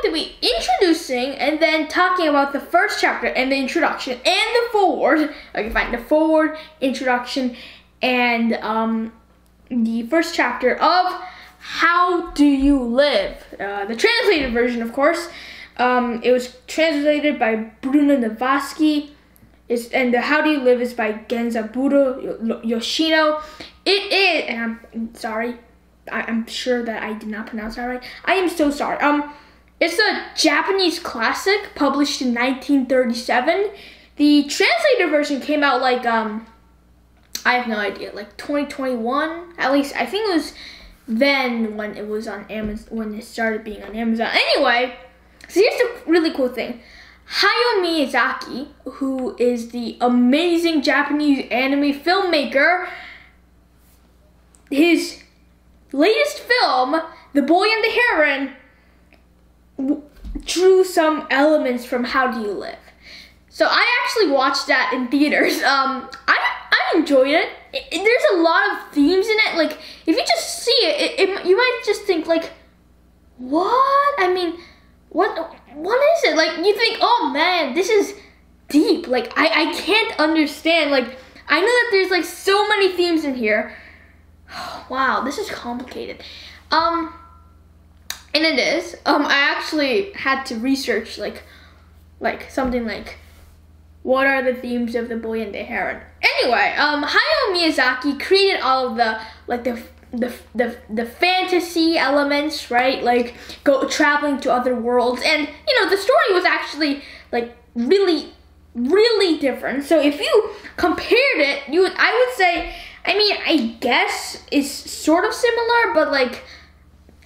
to be introducing and then talking about the first chapter and the introduction and the forward. Okay, fine. The forward, introduction, and the first chapter of How Do You Live? The translated version, of course. It was translated by Bruno Navasky. And the How Do You Live is by Genzaburo Yoshino. It is, and I'm sorry, I'm sure that I did not pronounce that right. I am so sorry. It's a Japanese classic published in 1937. The translated version came out like, I have no idea, like 2021? At least, I think it was then when it was on Amazon, when it started being on Amazon. Anyway, so here's the really cool thing. Hayao Miyazaki, who is the amazing Japanese anime filmmaker, his latest film, The Boy and the Heron, drew some elements from How Do You Live? So I actually watched that in theaters. I enjoyed it. There's a lot of themes in it. Like, if you just see it, you might just think like, what? I mean, what is it? Like, you think, oh man, this is deep. Like, I can't understand. Like, I know that there's like so many themes in here. Wow, this is complicated. And it is. I actually had to research like something like, what are the themes of The Boy and the Heron? Anyway, Hayao Miyazaki created all of the fantasy elements, right? Like traveling to other worlds, and you know the story was actually like really different. So if you compared it, I would say, I mean, I guess it's sort of similar, but like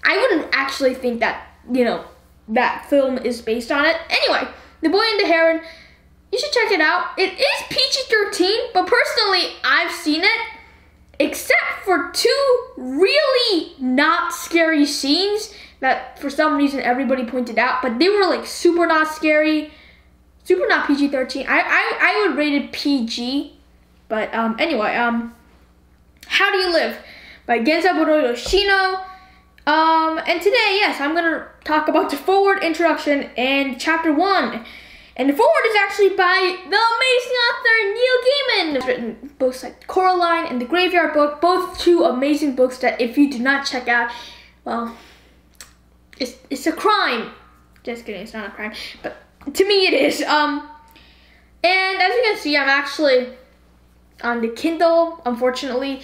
I wouldn't actually think that, you know, that film is based on it. Anyway, The Boy and the Heron, you should check it out. It is PG-13, but personally, I've seen it, except for 2 really not scary scenes that for some reason everybody pointed out, but they were like super not scary, super not PG-13. I would rate it PG, but anyway, How Do You Live by Genzaburo Yoshino. And today, yes, I'm gonna talk about the forward, introduction, and chapter 1. And the forward is actually by the amazing author Neil Gaiman. He's written books like Coraline and The Graveyard Book, both 2 amazing books that if you do not check out, well, it's a crime. Just kidding, it's not a crime, but to me it is. And as you can see, I'm actually on the Kindle, unfortunately.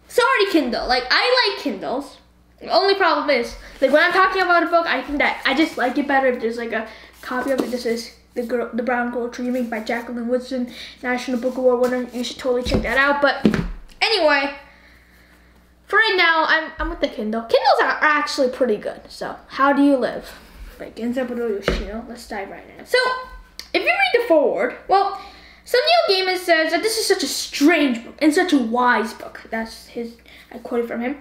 Sorry, Kindle. Like, I like Kindles. The only problem is, like, when I'm talking about a book, I think that I just like it better if there's like a copy of it. This is The Brown Girl Dreaming by Jacqueline Woodson, National Book Award winner. You should totally check that out. But anyway, for right now, I'm with the Kindle. Kindles are actually pretty good. So, How Do You Live by Genzaburo Yoshino. Let's dive right in. So, if you read the forward, well, so Neil Gaiman says that this is such a strange book and such a wise book. That's I quoted from him.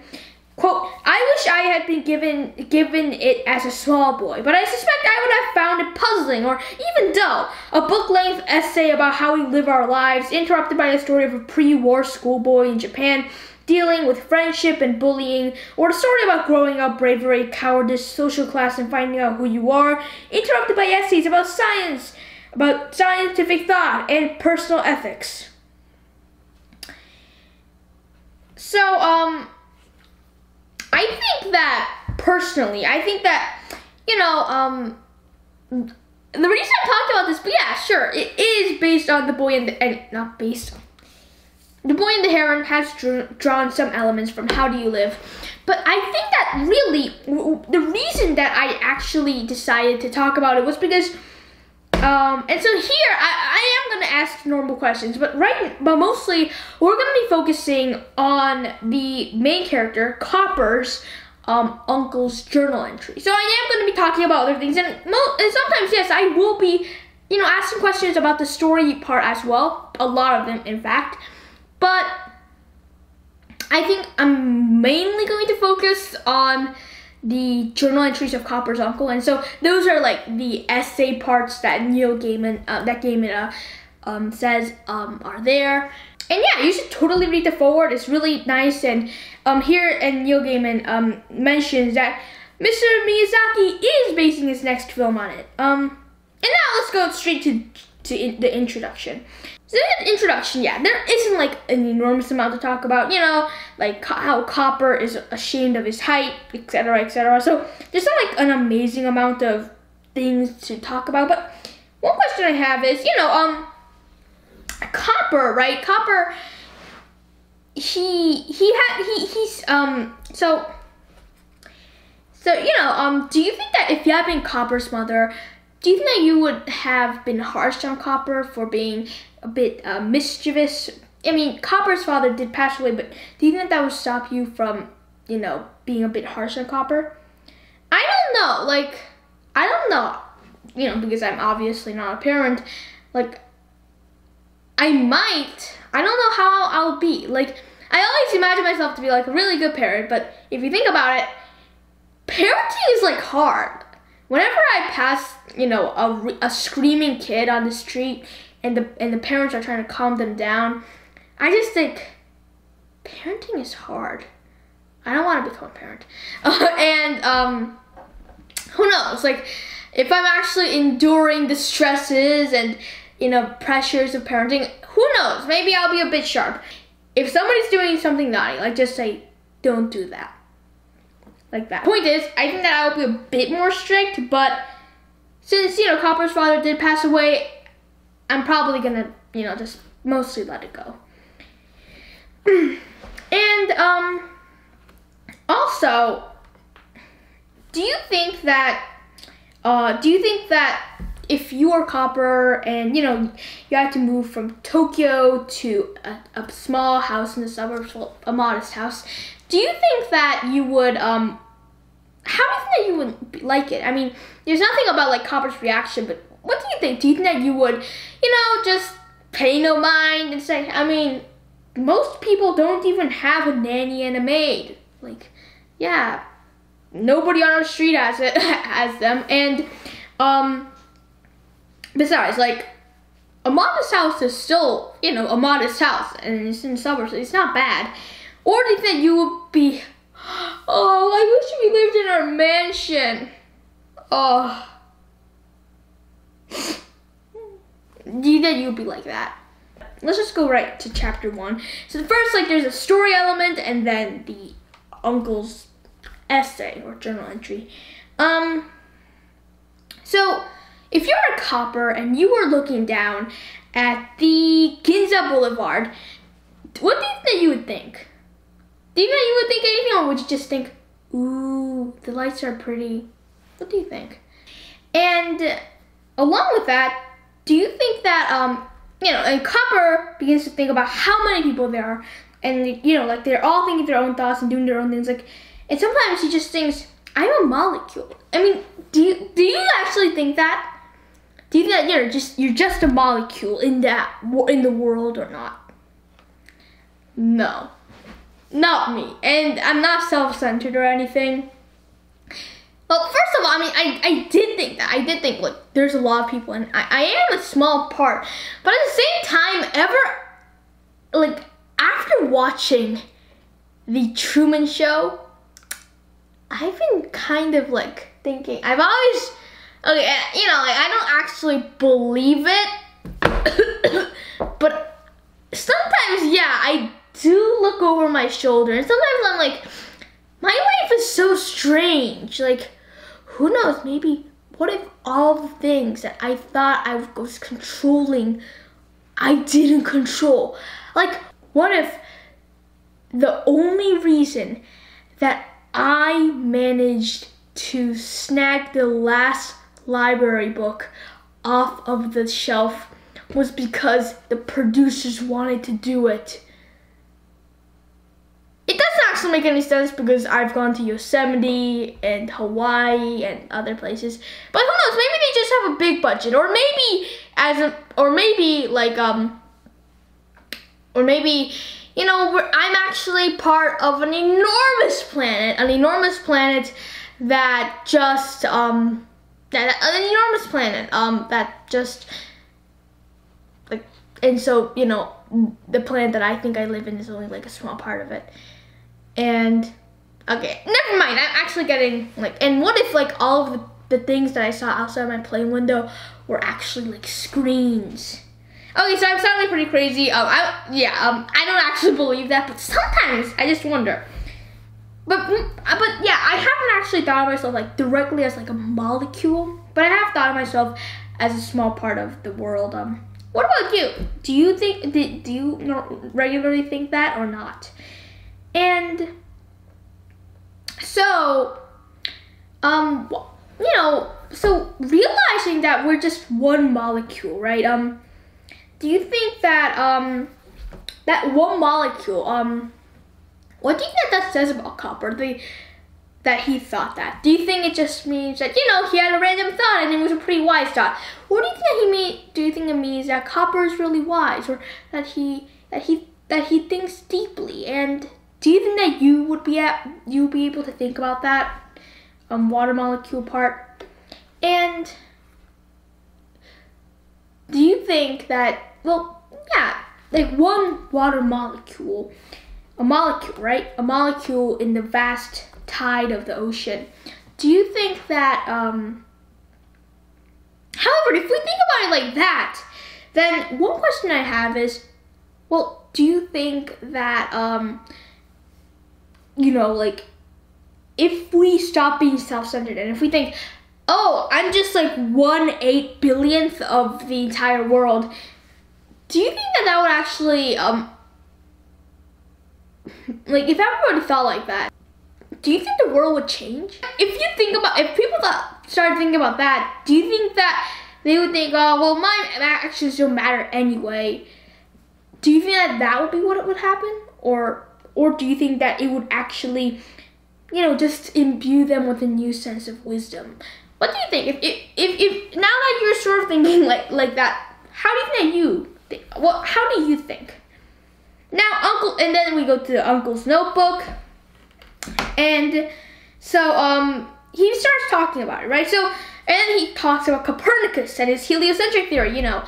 Quote, I wish I had been given it as a small boy, but I suspect I would have found it puzzling or even dull. A book-length essay about how we live our lives, interrupted by the story of a pre-war schoolboy in Japan dealing with friendship and bullying, or the story about growing up, bravery, cowardice, social class, and finding out who you are, interrupted by essays about science, about scientific thought, and personal ethics. So, I think that, personally, you know, the reason I'm talking about this, but yeah, sure, it is based on The Boy and the Boy and the Heron has drawn some elements from How Do You Live, but I think that really, the reason that I actually decided to talk about it was because, and so here, I am going to ask normal questions, but mostly, we're going to be focusing on the main character, Copper's uncle's journal entry. So I am going to be talking about other things, and sometimes, yes, I will be, you know, asking questions about the story part as well, a lot of them, in fact, but I think I'm mainly going to focus on the journal entries of Copper's uncle, and so those are like the essay parts that Neil Gaiman, says are there. And yeah, you should totally read the foreword. It's really nice, and here and Neil Gaiman mentions that Mr. Miyazaki is basing his next film on it. And now let's go straight to the introduction. So in the introduction, yeah, there isn't like an enormous amount to talk about, you know, like how Copper is ashamed of his height, etc., etc. So there's not like an amazing amount of things to talk about. But one question I have is, you know, Copper, right? Copper, he's so you know, do you think that if you had been Copper's mother, do you think that you would have been harsh on Copper for being a bit mischievous? I mean, Copper's father did pass away, but do you think that would stop you from, you know, being a bit harsh on Copper? I don't know. Like, I don't know. You know, because I'm obviously not a parent. Like, I might. I don't know how I'll be. Like, I always imagine myself to be like a really good parent, but if you think about it, parenting is like hard. Whenever I pass, you know, a screaming kid on the street and the parents are trying to calm them down, I just think parenting is hard. I don't want to become a parent. And who knows? Like, if I'm actually enduring the stresses and, you know, pressures of parenting, who knows? Maybe I'll be a bit sharp. If somebody's doing something naughty, like, just say, don't do that. Like that. Point is, I think that I will be a bit more strict, but since, you know, Copper's father did pass away, I'm probably gonna, you know, just mostly let it go. And, also, do you think that if you are Copper and, you know, you have to move from Tokyo to a small house in the suburbs, well, a modest house, do you think that you would, how do you think that you would like it? I mean, there's nothing about, like, Copper's reaction, but what do you think? Do you think that you would, you know, just pay no mind and say, I mean, most people don't even have a nanny and a maid. Like, yeah, nobody on our street has it, has them. And, besides, like, a modest house is still, you know, a modest house, and it's in the suburbs, so it's not bad. Or do you think you would be, oh, I wish we lived in our mansion. Oh. Do you think you would be like that? Let's just go right to chapter 1. So the first, like, there's a story element, and then the uncle's essay or journal entry. So if you're a Copper and you were looking down at the Ginza Boulevard, what do you think you would think? Do you think you would think anything, or would you just think, ooh, the lights are pretty? What do you think? And along with that, do you think that, you know, and Copper begins to think about how many people there are, and, you know, like, they're all thinking their own thoughts and doing their own things, like, and sometimes he just thinks, I'm a molecule. I mean, do you actually think that? Do you think that you're just a molecule in the world or not? No. Not me. And I'm not self-centered or anything. Well, first of all, I mean, I did think that. I did think, like, there's a lot of people, and I am a small part. But at the same time, like, after watching The Truman Show, I've been kind of, like, thinking, I've always, okay, you know, like, I don't actually believe it, but sometimes, yeah, I do look over my shoulder, and sometimes I'm like, my life is so strange. Like, who knows, maybe, what if all the things that I thought I was controlling, I didn't control? Like, what if the only reason that I managed to snag the last library book off of the shelf was because the producers wanted to do it? It doesn't actually make any sense because I've gone to Yosemite and Hawaii and other places. But who knows, maybe they just have a big budget, or maybe you know, I'm actually part of an enormous planet that just like, and so, you know, the planet that I think I live in is only like a small part of it. And Okay, never mind. I'm actually getting like, and what if like all of the things that I saw outside my plane window were actually like screens? Okay, so I'm sounding pretty crazy. I don't actually believe that, but sometimes I just wonder. But yeah, I haven't actually thought of myself like directly as like a molecule, but I have thought of myself as a small part of the world. What about you? Do you think, do you regularly think that or not? And so, you know, so realizing that we're just one molecule, right? Do you think that that one molecule, what do you think that says about Copper? That he thought that. Do you think it just means that, you know, he had a random thought and it was a pretty wise thought? Or do you think that do you think it means that Copper is really wise, or that he thinks deeply? And do you think that you would be able to think about that water molecule part? And do you think that, well, yeah, like one water molecule, a molecule, right? A molecule in the vast tide of the ocean. Do you think that, however, if we think about it like that, then one question I have is, well, do you think that, you know, like, if we stop being self-centered and if we think, oh, I'm just like 1/8 billionth of the entire world, do you think that would actually, like, if everybody thought like that, do you think the world would change? If people started thinking about that, do you think that they would think, oh, well, my actions don't matter anyway? Do you think that would be what would happen? Or do you think that it would actually, you know, just imbue them with a new sense of wisdom? What do you think? If now that you're sort of thinking like that, how do you think that you think? Well, how do you think? Now, and then we go to Uncle's notebook, and so he starts talking about it, right? So, and then he talks about Copernicus and his heliocentric theory. You know,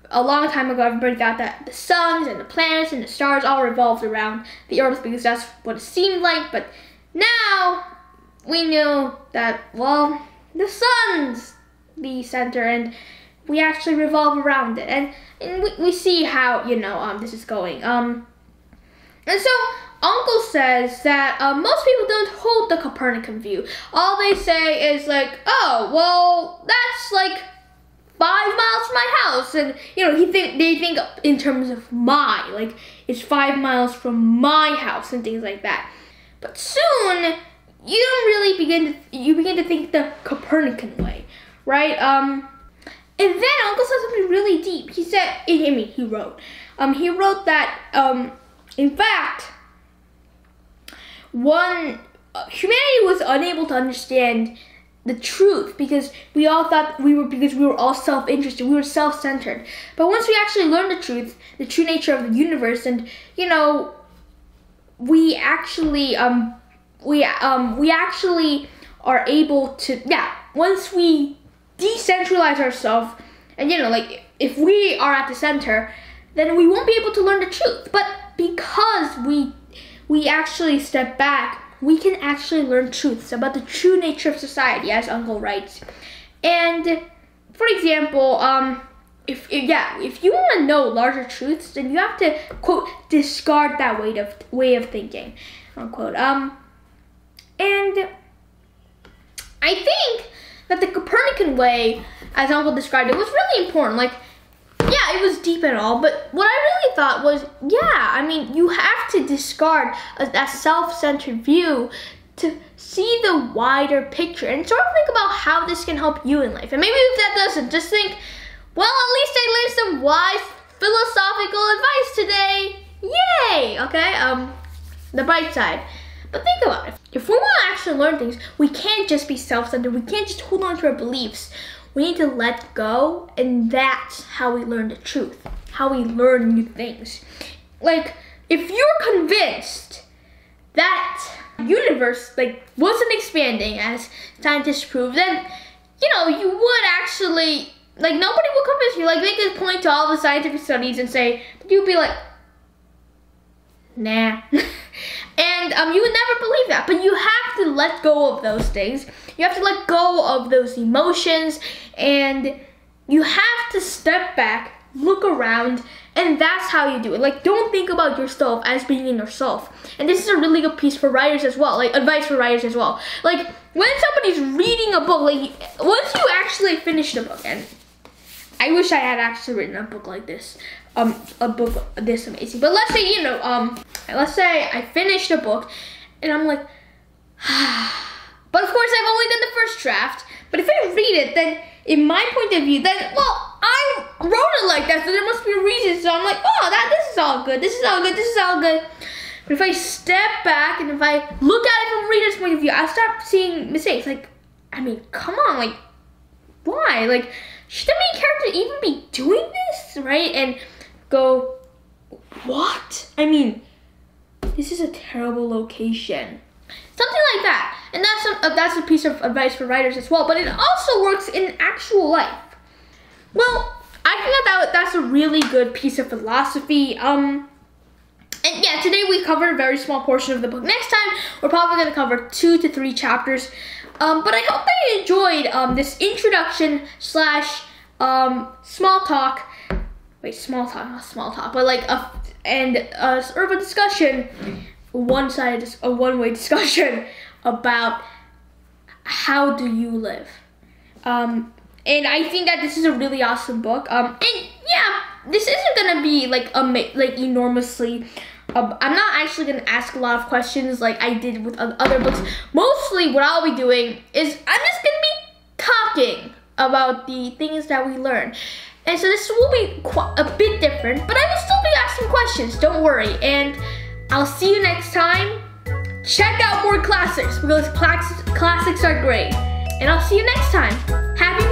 a long time ago, everybody thought that the suns and the planets and the stars all revolved around the Earth because that's what it seemed like. But now we knew that, well, the sun's the center, and we actually revolve around it, and we see how, you know, this is going. And so Uncle says that most people don't hold the Copernican view. All they say is like, oh, well, that's like 5 miles from my house, and you know, they think in terms of like it's 5 miles from my house and things like that. But soon you don't really begin to think the Copernican way, right? And then Uncle said something really deep. He said, he wrote that in fact, humanity was unable to understand the truth because we all thought we were all self-interested, we were self-centered. But once we actually learned the truth, the true nature of the universe, and you know, we actually are able to, once we decentralize ourselves, and you know, like if we are at the center, then we won't be able to learn the truth. But because we actually step back, we can actually learn truths about the true nature of society, as Uncle writes. And for example, if you want to know larger truths, then you have to, quote, discard that way of thinking, unquote. And I think that the Copernican way, as Uncle described it, was really important. Like, yeah, it was deep and all, but what I really thought was, I mean, you have to discard a self-centered view to see the wider picture and sort of think about how this can help you in life. And maybe if that doesn't, just think, well, at least I learned some wise philosophical advice today. Yay! Okay, the bright side. But think about it. If we want to actually learn things, we can't just be self-centered. We can't just hold on to our beliefs. We need to let go, and that's how we learn the truth, how we learn new things. Like, if you're convinced that the universe, like, wasn't expanding, as scientists prove, then, you know, you would actually, like, nobody will convince you. Like, they could point to all the scientific studies and say, but you'd be like, nah. And you would never believe that, but you have to let go of those things. You have to let go of those emotions, and you have to step back, look around, and that's how you do it. Like, don't think about yourself as being in yourself. And this is a really good piece for writers as well, like advice for writers as well. Like, when somebody's reading a book, like once you actually finish the book, and I wish I had actually written a book like this, a book this amazing. But let's say, let's say I finished a book, and I'm like, but of course I've only done the first draft. But if I read it, then in my point of view, then, well, I wrote it like that, so there must be a reason. So I'm like, oh, this is all good, this is all good, this is all good. But if I step back and if I look at it from a reader's point of view, I start seeing mistakes. Like, I mean, come on, like, why? Like, should the main character even be doing this, right? And go, what? I mean, this is a terrible location. Something like that. And that's a piece of advice for writers as well, but it also works in actual life. Well, I think that's a really good piece of philosophy. And yeah, today we covered a very small portion of the book. Next time, we're probably going to cover 2 to 3 chapters. But I hope that you enjoyed this introduction / small talk. Wait, small talk, not small talk, but like sort of a discussion, a one-way discussion about how do you live. And I think that this is a really awesome book. And yeah, this isn't gonna be like enormously. I'm not actually gonna ask a lot of questions like I did with other books. Mostly, what I'll be doing is I'm just gonna be talking about the things that we learn. And so this will be a bit different, but I will still be asking questions. Don't worry. And I'll see you next time. Check out more classics because classics are great. And I'll see you next time. Happy